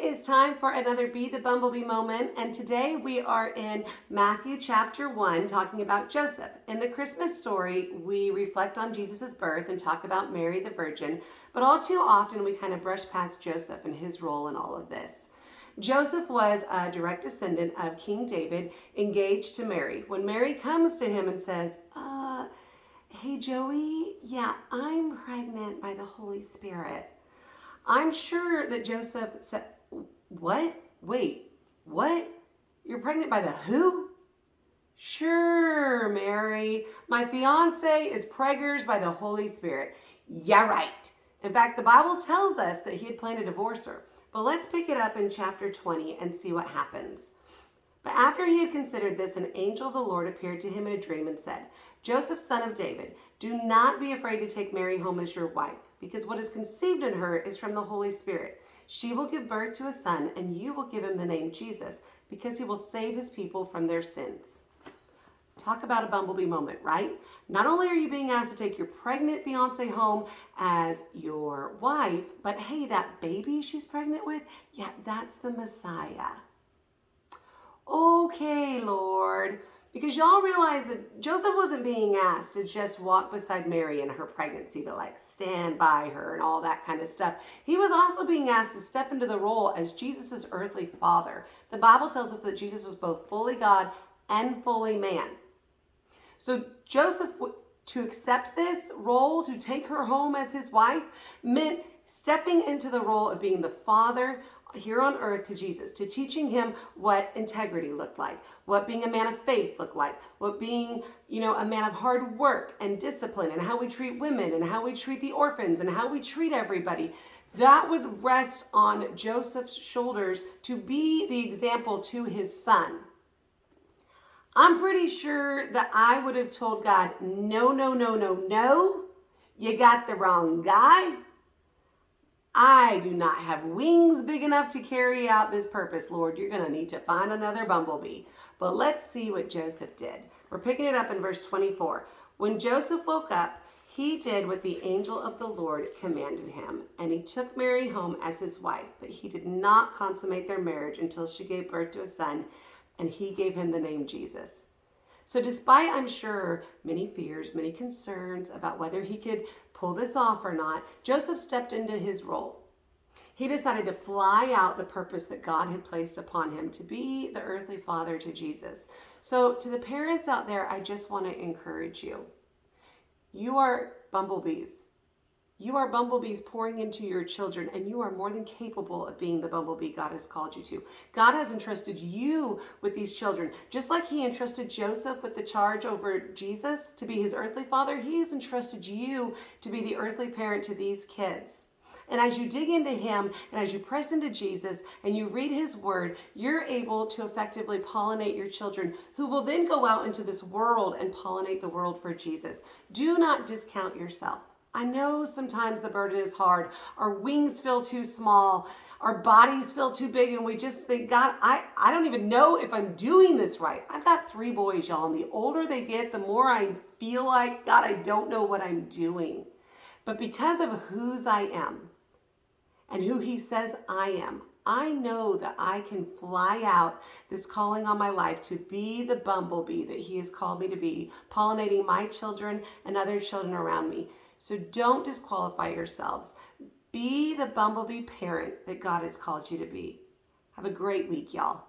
It is time for another Be the Bumblebee moment, and today we are in Matthew chapter 1 talking about Joseph. In the Christmas story, we reflect on Jesus' birth and talk about Mary the Virgin, but all too often we kind of brush past Joseph and his role in all of this. Joseph was a direct descendant of King David, engaged to Mary. When Mary comes to him and says, hey Joey, yeah, I'm pregnant by the Holy Spirit. I'm sure that Joseph said, what? Wait, what? You're pregnant by the who? Sure, Mary. My fiance is preggers by the Holy Spirit. Yeah, right. In fact, the Bible tells us that he had planned to divorce her. But let's pick it up in chapter 20 and see what happens. But after he had considered this, an angel of the Lord appeared to him in a dream and said, Joseph, son of David, do not be afraid to take Mary home as your wife, because what is conceived in her is from the Holy Spirit. She will give birth to a son, and you will give him the name Jesus, because he will save his people from their sins. Talk about a bumblebee moment, right? Not only are you being asked to take your pregnant fiance home as your wife, but hey, that baby she's pregnant with, yeah, that's the Messiah. Okay, Lord, because y'all realize that Joseph wasn't being asked to just walk beside Mary in her pregnancy, to like stand by her and all that kind of stuff. He was also being asked to step into the role as Jesus' earthly father. The Bible tells us that Jesus was both fully God and fully man. So Joseph, to accept this role, to take her home as his wife, meant stepping into the role of being the father here on earth to Jesus, to teaching him what integrity looked like, what being a man of faith looked like, what being, a man of hard work and discipline, and how we treat women and how we treat the orphans and how we treat everybody. That would rest on Joseph's shoulders to be the example to his son. I'm pretty sure that I would have told God, no, you got the wrong guy. I do not have wings big enough to carry out this purpose, Lord. You're going to need to find another bumblebee. But let's see what Joseph did. We're picking it up in verse 24. When Joseph woke up, he did what the angel of the Lord commanded him, and he took Mary home as his wife, but he did not consummate their marriage until she gave birth to a son, and he gave him the name Jesus. So despite, I'm sure, many fears, many concerns about whether he could pull this off or not, Joseph stepped into his role. He decided to fly out the purpose that God had placed upon him to be the earthly father to Jesus. So to the parents out there, I just want to encourage you. You are bumblebees. You are bumblebees pouring into your children, and you are more than capable of being the bumblebee God has called you to. God has entrusted you with these children. Just like he entrusted Joseph with the charge over Jesus to be his earthly father, he has entrusted you to be the earthly parent to these kids. And as you dig into him and as you press into Jesus and you read his word, you're able to effectively pollinate your children, who will then go out into this world and pollinate the world for Jesus. Do not discount yourself. I know sometimes the burden is hard. Our wings feel too small. Our bodies feel too big. And we just think, God, I don't even know if I'm doing this right. I've got 3 boys, y'all. And the older they get, the more I feel like, God, I don't know what I'm doing. But because of whose I am and who he says I am, I know that I can fly out this calling on my life to be the bumblebee that he has called me to be, pollinating my children and other children around me. So don't disqualify yourselves. Be the bumblebee parent that God has called you to be. Have a great week, y'all.